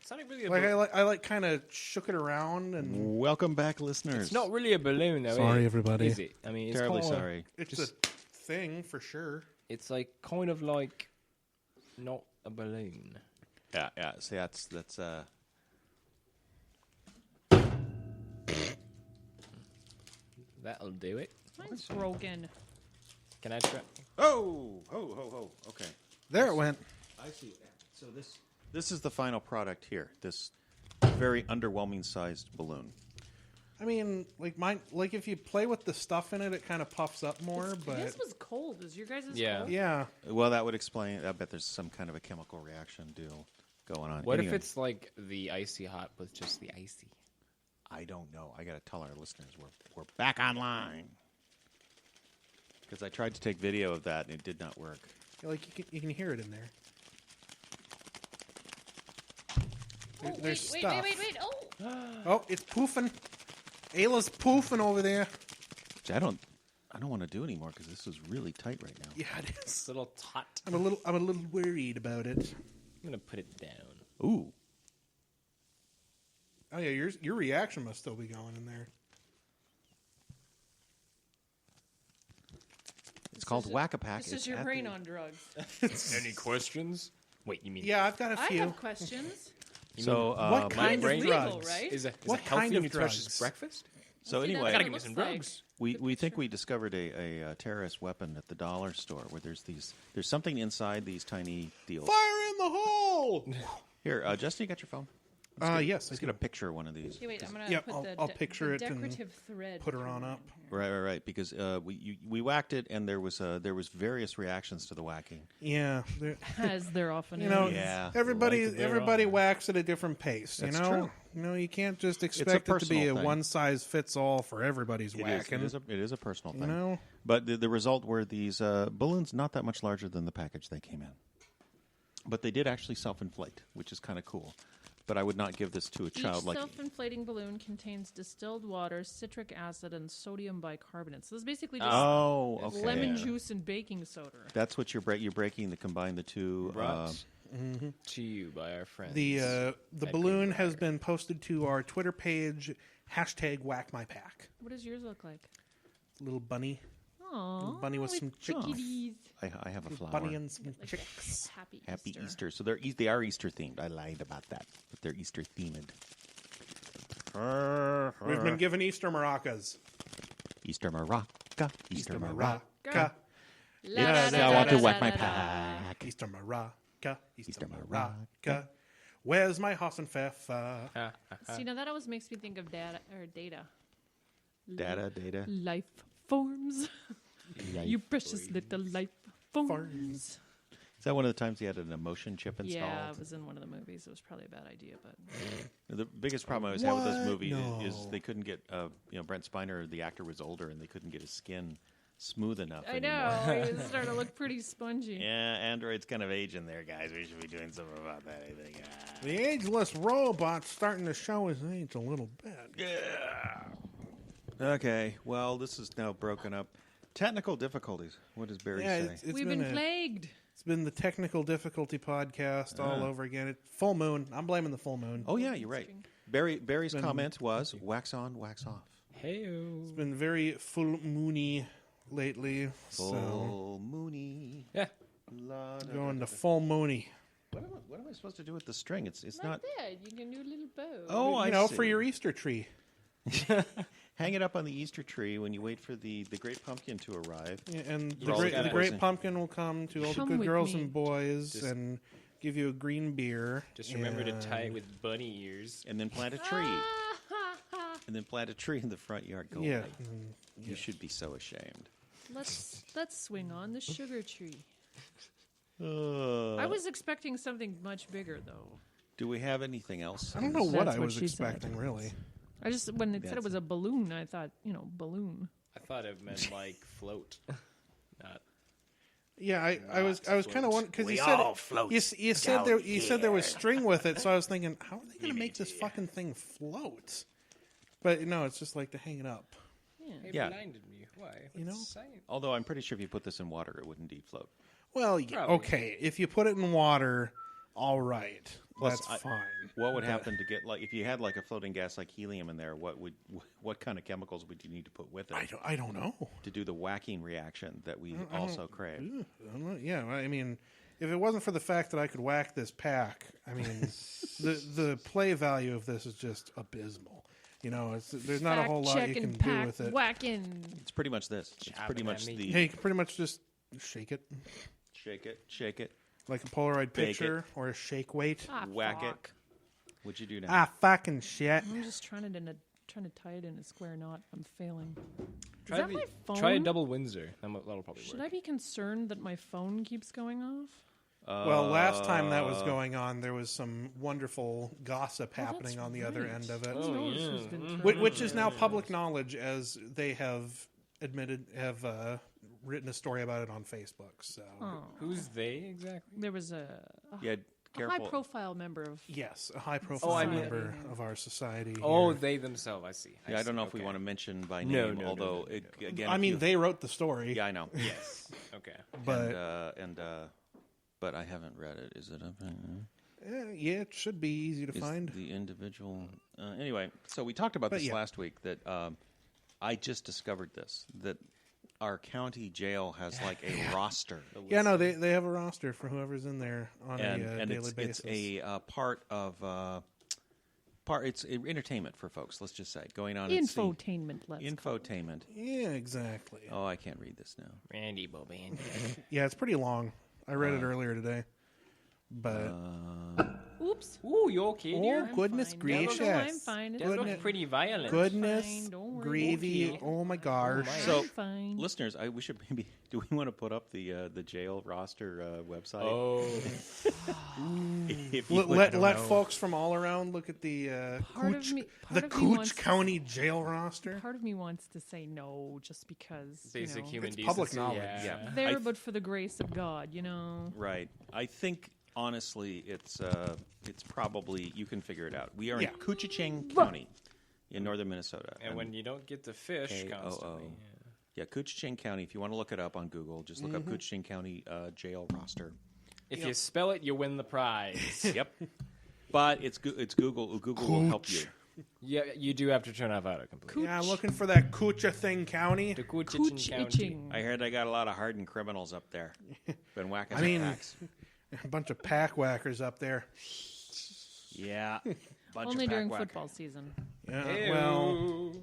It's not really a Like balloon. I kind of shook it around and Welcome back, listeners. It's not really a balloon, though. Sorry, everybody. Is it? I mean, it's terribly kinda, sorry. it's Just- a thing for sure. It's like kind of like not a balloon. Yeah. See, that's That'll do it. Mine's broken. Can I try? Oh. Okay. There it went. I see. So this is the final product here. This very underwhelming sized balloon. I mean, like mine. Like if you play with the stuff in it, it kind of puffs up more. But This was cold. Is your guys' Yeah. cold? yeah, Well, that would explain. I bet there's some kind of a chemical reaction deal going on. What Anyway, if it's like the icy hot with just the icy? I don't know. I got to tell our listeners we're back online because I tried to take video of that and it did not work. like you can hear it in there. Oh, There's wait, stuff. wait. Oh, Oh, it's poofing. Ayla's poofing over there. See, I don't want to do anymore because this is really tight right now. Yeah, it is. It's a little tot. I'm a little worried about it. I'm gonna put it down. Ooh. Oh yeah, your reaction must still be going in there. It's called Whack-A-Pack. this is your brain on drugs. Any questions? Wait, you mean Yeah, I've got a I few. have questions. So, What my kind of brain drugs? Legal, right? Is What it healthy kind of nutritious drugs? breakfast? so See, anyway, that's Gotta what give it me some looks like. drugs. we think we discovered a terrorist weapon at the dollar store where there's something inside these tiny deals. Fire in the hole. Here, Justin, you got your phone? Yes. Let's get a picture of one of these. Okay, wait, I'm gonna Yeah, put I'll picture it and decorative thread. Put her on up. Right. Because we whacked it, and there was various reactions to the whacking. Yeah, As there often you is. know, Yeah. everybody whacks at a different pace. That's you know, true. you know, you can't just expect it to be personal a thing. one size fits all for everybody's whacking. It is a personal thing. You know, But the result were these balloons not that much larger than the package they came in. But they did actually self-inflate, which is kind of cool. But I would not give this to a Each child like... self-inflating balloon contains distilled water, citric acid, and sodium bicarbonate. So this is basically just Oh, okay. lemon juice and baking soda. That's what you're breaking to combine the two. Brought to you by our friends. the balloon has been posted to our Twitter page. #WhackMyPack. What does yours look like? Little bunny, Aww, bunny with some chickies. I have a flower. bunny and some Like chicks. Happy Happy Easter. So they are Easter themed. I lied about that, but they're Easter themed. We've been given Easter maracas. Easter maraca. Easter maraca. Maraca. Yes, I want to whack my pack. Easter maraca. Easter Easter maraca. Where's my horse and pfeffer? See, now that always makes me think of data. Data. Life forms. You precious little life forms. Is that one of the times he had an emotion chip installed? Yeah, it was in one of the movies. It was probably a bad idea, but The biggest problem I always had with this What? movie No. is they couldn't get, Brent Spiner, the actor, was older, and they couldn't get his skin smooth enough I anymore. know it was starting to look pretty spongy. Yeah, Android's kind of aging there, guys. We should be doing something about that, I think. The ageless robot's starting to show his age a little bit. Yeah. Okay, well, this is now broken up. Technical difficulties. What does Barry say? We've been plagued. It's been the technical difficulty podcast all over again. Full moon. I'm blaming the full moon. Oh, yeah, you're right. Barry's comment was wax on, wax off. Hey-o. It's been very full moony lately. So Full moony. Yeah. going to full moony. What am I supposed to do with the string? It's Right not... there, you can do a little bow. Oh, you know, for your Easter tree. Hang it up on the Easter tree when you wait for the great pumpkin to arrive. Yeah, and the You're great, all the gotta- great pumpkin will come to all the Come good with girls me. and boys Just- and give you a green beer. Just remember to and- tie it with bunny ears. And then plant a tree. And then plant a tree in the front yard. Go Yeah. away. You should be so ashamed. Let's swing on the sugar tree. Uh, I was expecting something much bigger, though. do we have anything else? I don't know what That's I what was she said. expecting, really. I just when it said it was a balloon, I thought balloon. I thought it meant like float. Not. Yeah, I was kind of wondering because We you said all float you said there was string with it, so I was thinking, how are they going to make this fucking thing float? But no, it's just like to hang it up. It Yeah. blinded me. Why? You know? What's the science? Although I'm pretty sure if you put this in water, it would indeed float. Well, yeah, Probably. okay, if you put it in water, all right. that's fine. What would happen to get like if you had like a floating gas like helium in there? What kind of chemicals would you need to put with it? I don't know. To do the whacking reaction that we also crave. I don't know. Yeah, I mean, if it wasn't for the fact that I could whack this pack, I mean, the play value of this is just abysmal. You know, there's not a whole lot you can do with it. Whacking. It's pretty much this. It's pretty much the. Hey, you can pretty much just shake it. Shake it. Like a Polaroid picture or a shake weight. Whack fuck. it. What'd you do now? Fucking shit. I'm just trying to tie it in a square knot. I'm failing. Try Is that my phone? Try a double Windsor. That'll probably Should work. I be concerned that my phone keeps going off? Well, last time that was going on, there was some wonderful gossip happening that's on the other right. end of it, Oh, This yeah. has been which is now public knowledge, as they have written a story about it on Facebook. So Who's they exactly? There was a Careful. high-profile member of. yes, a high-profile member of our society. Oh, here. they themselves. I see. I don't know if we want to mention by name, No, although no. again, I mean, they wrote the story. yeah, I know. Yes. Okay. but But I haven't read it. Is it up? yeah, it should be easy to Is find. the individual. Anyway, so we talked about this last week. That I just discovered this that our county jail has like a roster. Yeah, no, they have a roster for whoever's in there on a daily basis. It's a part of it's entertainment for folks. Let's just say going on Infotainment, infotainment. Yeah, exactly. Oh, I can't read this now. Randy Bobby. Yeah, it's pretty long. I read it earlier today, but Oops. Ooh, you okay, dear? oh goodness fine. gracious! I'm fine. It's That Goodness. looks pretty violent. Goodness fine, don't worry. gravy! Okay. Oh my gosh! So, I'm fine. listeners, we should maybe. Do we want to put up the jail roster website? Oh. If you would- let folks from all around look at the Part of Coolidge, me the wants- Coolidge County jail roster. Part of me wants to say no, just because Basic human It's decency. public knowledge. Yeah. there, but for the grace of God, you know. Right. I think honestly, it's probably you can figure it out. We are Yeah. in Coolidge County, in northern Minnesota, And when you don't get to fish KOO. constantly. yeah, Coolidge County. If you want to look it up on Google, just look up Coolidge County jail roster. If you spell it, you win the prize. Yep. But it's Google. Google will help you. Yeah, you do have to turn off auto complete. Yeah, I'm looking for that Coocha thing county. The Coolidge Cooch County. itching. I heard they got a lot of hardened criminals up there. Been whacking I some mean- packs. A bunch of pack whackers up there. Yeah. Bunch Only of during pack football season. Yeah, well, Ew.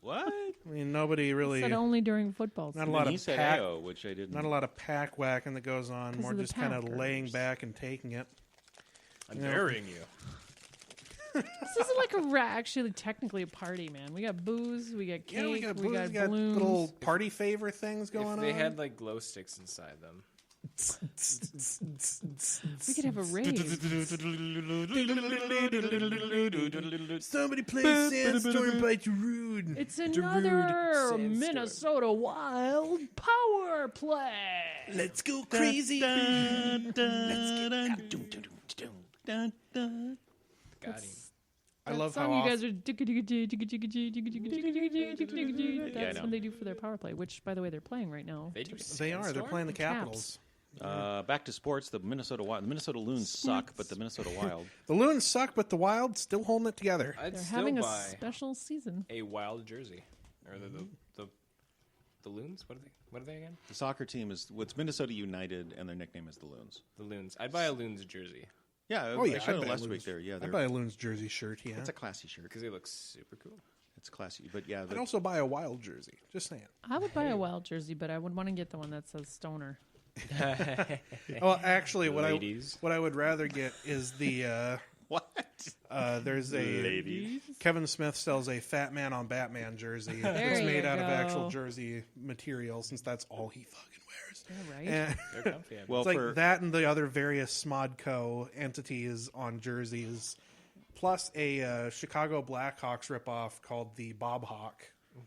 What? I mean, nobody really. Said only during football Not a season. lot he of said pack. AO, which I didn't. Not a lot of pack whacking that goes on. 'Cause More of the just kind of packers. laying back and taking it. I'm burying you. This isn't like actually technically a party, man. We got booze, we got cake, Yeah, we got booze, we got balloons. little party favor things going If they on. had like glow sticks inside them. We could have a rave. Somebody play Sandstorm by Darude. It's another Sandstorm. Minnesota Wild power play. Let's go crazy. Got him. I love song how you guys often, are. I That's know. when they do for their power play, which, by the way, they're playing right now. They do. they are. They're Sandstorm? playing the Caps. Capitals. Back to sports. The Minnesota Loons suck, but the Minnesota Wild. The Loons suck, but the Wild still holding it together. I'd They're still having a buy special season. a wild jersey, or the Loons. What are they again? The soccer team is what's Minnesota United, and their nickname is the Loons. The Loons. I'd buy a Loons jersey Yeah, Oh yeah, I showed I'd it buy last a week. Loons- There, yeah, I'd buy a Loons jersey shirt. Yeah, it's a classy shirt. because they look super cool. It's classy, but yeah, I'd also buy a Wild jersey. Just saying. I would buy a Wild jersey, but I would want to get the one that says Stoner. Well, actually, what Ladies. I would rather get is the what? there's a Ladies. Kevin Smith sells a Fat Man on Batman jersey There that's you made out of go. actual jersey material, since that's all he fucking wears. Yeah, right. And They're comfy. Well, it's like for that and the other various Smodco entities on jerseys, plus a Chicago Blackhawks ripoff called the Bob Hawk.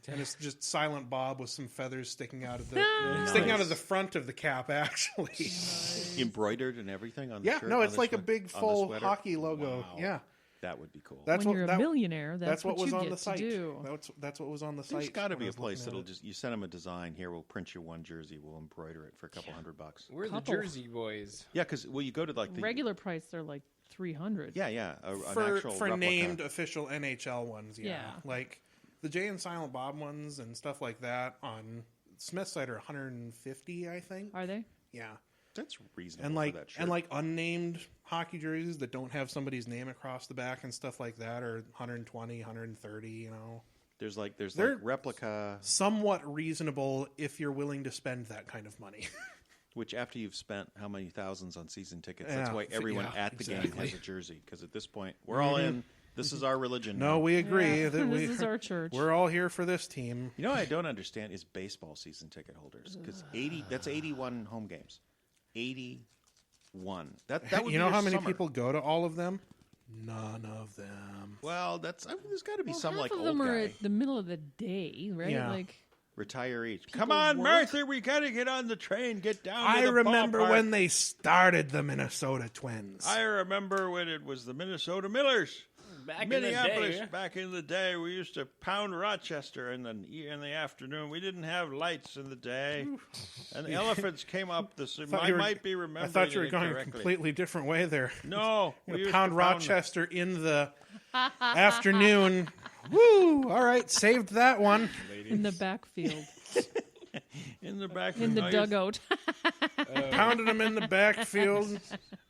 And it's just Silent Bob with some feathers sticking out of the front of the cap, actually. embroidered and everything on the Yeah, shirt. no, on it's the like a sweat- big on the full sweater. hockey logo. Wow. Yeah. That would be cool. That's when what you're a millionaire, that's what what was you on get the site. to do. That's what was on the site. There's got to when be I a was place looking that'll at it. just you send them a design. Here, we'll print you one jersey. We'll embroider it for a couple $100. We're Couple. the Jersey boys. Yeah, because you go to like the Regular price, they're like $300. Yeah, an for actual for replica. named official NHL ones. Yeah. Yeah. Like the Jay and Silent Bob ones and stuff like that on Smith's site are 150, I think. Are they? Yeah. That's reasonable And like for that shirt. and like unnamed hockey jerseys that don't have somebody's name across the back and stuff like that are 120, 130, you know. there's they're- like replica, Somewhat reasonable if you're willing to spend that kind of money. which after you've spent how many thousands on season tickets, Yeah, that's why everyone yeah, at the game exactly. has a jersey. Because at this point, we're all in. This is our religion. No, now. we agree Yeah, that this is our church. we're all here for this team. You know what I don't understand is baseball season ticket holders because that's 81 home games, 81. That would You be know your how many summer. people go to all of them? None of them. Well, there's got to be some half like of old them are guy at the middle of the day, right? Yeah. Like retiree. People Come on, work. Martha, we got to get on the train. Get down. To I the remember ballpark. when they started the Minnesota Twins. I remember when it was the Minnesota Millers. Back Minneapolis, in the day. back in the day, we used to pound Rochester in the afternoon. We didn't have lights in the day, and the elephants came up. I might be remembering. I thought you were it going a correctly. completely different way there. No, we used Pound to Rochester in the afternoon. Woo! All right, saved that one. in the backfield, in the back in the I used- dugout. Pounded them in the backfield.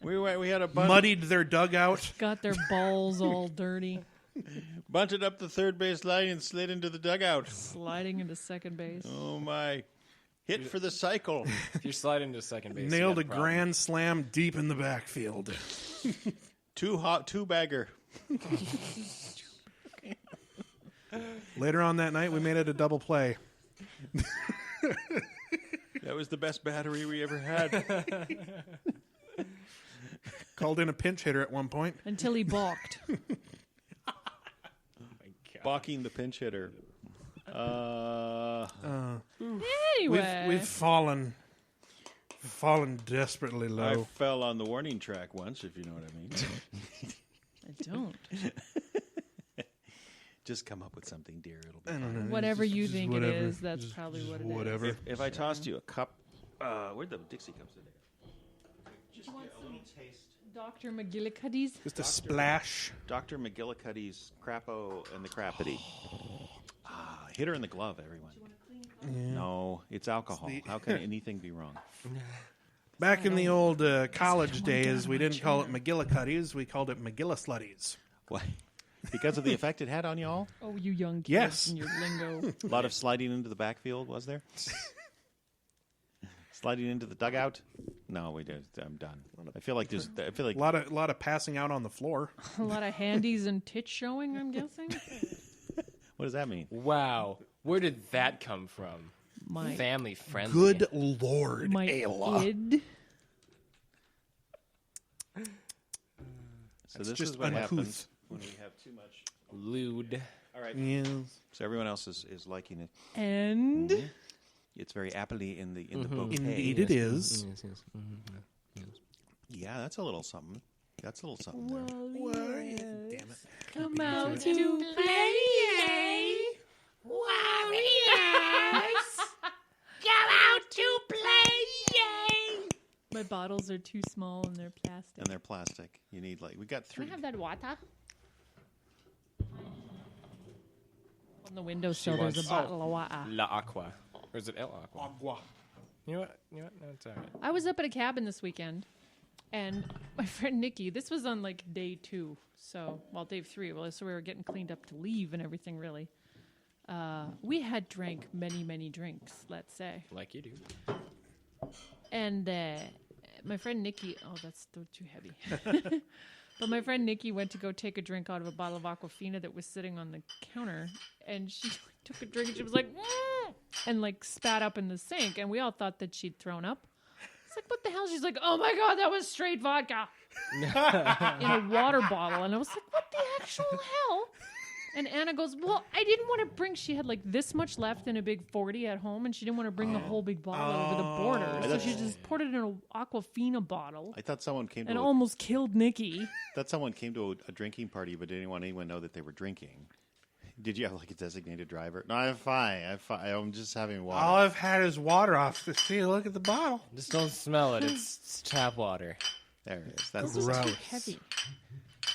We had a bunch, Muddied their dugout. Got their balls all dirty, bunted up the third base line and slid into the dugout. sliding into second base. Oh my! Hit for the cycle. If you're sliding to second base, Nailed you a got problem. grand slam deep in the backfield. two bagger. Later on that night, we made it a double play. That was the best battery we ever had. Called in a pinch hitter at one point. Until he balked. Balking the pinch hitter. Anyway, We've fallen desperately I low. fell on the warning track once, if you know what I mean. I don't. Just come up with something, dear. It'll be I don't fine. know. Whatever Just- you just think whatever. it is, that's Just- probably just what it is. whatever. If I tossed you a cup, where'd the Dixie cups today? Just get a little taste. Dr. McGillicuddy's. Just a splash. Dr. McGillicuddy's Crapo and the Crappity. Hit her in the glove, everyone. No, it's alcohol. How can anything be wrong? Back in the old college days, we didn't call it McGillicuddies. We called it McGillisslutties. Why? Because of the effect it had on y'all? Oh, you young kids Yes. and your lingo. A lot of sliding into the backfield, was there? Sliding into the dugout? No, we did. I'm done. I feel like A lot of passing out on the floor. A lot of handies and tits showing, I'm guessing. what does that mean? Wow, where did that come from? My Family friendly. Good Lord, my Ayla. id. So That's this just is what uncouth. happens when we have too much. Lewd. All right. Yes. So everyone else is liking it. And It's very aptly in the bouquet. Indeed it is. Yes, yes. Yeah, that's a little something. That's a little something there. Warriors, Damn it. come out to play. Warriors, come out to play. My bottles are too small and they're plastic. And they're plastic. You need we got Can three. I have that water? On the windowsill, there's a wants- bottle of water. La Aqua. Or is it El Aqua? Agua. You know what? No, it's all right. I was up at a cabin this weekend, and my friend Nikki, this was on like day 2, day 3. Well, so we were getting cleaned up to leave and everything, really. We had drank many, many drinks, let's say. Like you do. And my friend Nikki, that's still too heavy. But my friend Nikki went to go take a drink out of a bottle of Aquafina that was sitting on the counter, and she took a drink and she was like, and like spat up in the sink, and we all thought that she'd thrown up. It's like, what the hell? She's like, oh my God, that was straight vodka in a water bottle. And I was like, what the actual hell? And Anna goes, well, I didn't want to bring, she had like this much left in a big 40 at home, and she didn't want to bring the whole big bottle over the border. So she just poured it in an Aquafina bottle I thought someone came to and a, almost killed Nikki. thought someone came to a drinking party, but didn't want anyone to know that they were drinking. Did you have like a designated driver? No, I'm fine. I'm just having water. All I've had is water off the sea. Look at the bottle. Just don't smell it. It's tap water. There it is. That's This was too Gross. heavy.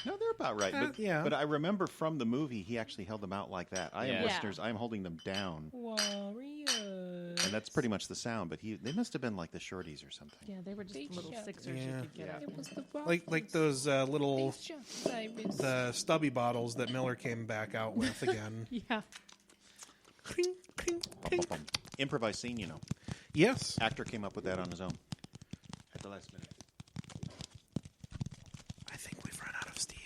No, they're about right. But, yeah. but I remember from the movie, he actually held them out like that. I am Yeah. listeners. I am holding them down. Warriors. And that's pretty much the sound. But they must have been like the shorties or something. Yeah, they were just little sixers Yeah. you could get out. It was the Like those little the stubby bottles that Miller came back out with again. Yeah. Cling, cling, cling. Improvised scene, you know. Yes. Actor came up with that on his own at the last minute. I think we've run out of steam.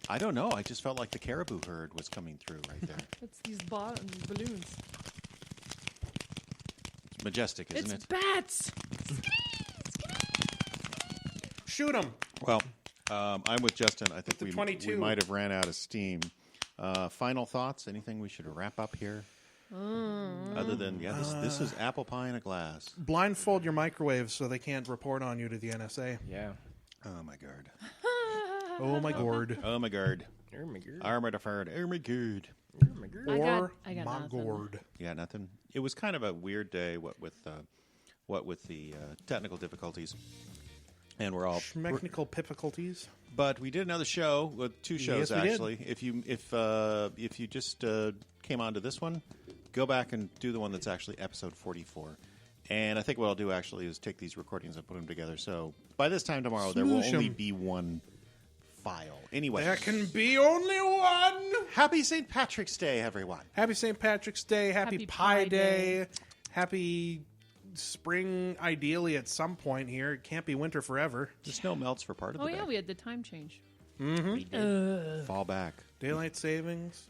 I don't know. I just felt like the caribou herd was coming through right there. It's these balloons. It's majestic, isn't It's it? bats. Shoot them. Well, I'm with Justin. I think the we 22. might have ran out of steam. Final thoughts? Anything we should wrap up here? Other than, this is apple pie in a glass. Blindfold your microwaves so they can't report on you to the NSA. Yeah. Oh, my God. Oh my gourd. Oh, my God. Oh my god. Armored affair. Oh, my God. Oh my god. I got my nothing. gourd. Yeah, nothing. It was kind of a weird day, what with the technical difficulties. And we're all... Technical difficulties. But we did another show with two shows Yes, we did. actually. If you just came onto this one, go back and do the one that's actually episode 44. And I think what I'll do actually is take these recordings and put them together. So by this time tomorrow, there will Smoosh 'em. only be one file. Anyway, There can be only one. happy St. Patrick's Day, everyone. Happy St. Patrick's Day. Happy Happy Pie Pie Day. Day. Happy spring, ideally, at some point here. It can't be winter forever. The snow melts for part of Oh the day. yeah, we had the time change. Fall back. Daylight savings.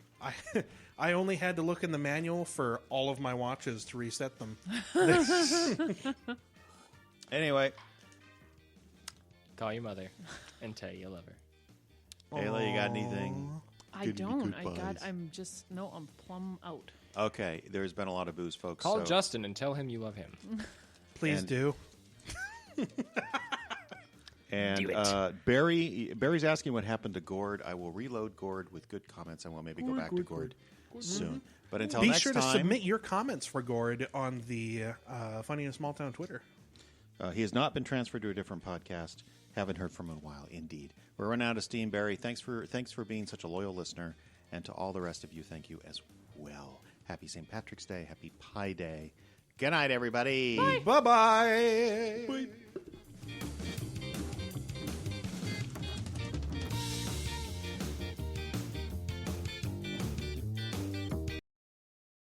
I only had to look in the manual for all of my watches to reset them. Anyway, Call your mother and tell you love her. Ayla, you got anything? I Good don't. goodbyes. I'm plumb out. Okay, there's been a lot of booze, folks. Call so- Justin and tell him you love him. Please And- do. And Do it. Barry's asking what happened to Gord. I will reload Gord with good comments, and we'll maybe go back to Gord soon. But until Be next sure time, to submit your comments for Gord on the Funny in a Small Town Twitter. he has not been transferred to a different podcast. Haven't heard from him in a while. Indeed, we're running out of steam, Barry. Thanks for being such a loyal listener, and to all the rest of you, thank you as well. Happy St. Patrick's Day. Happy Pie Day. Good night, everybody. Bye-bye.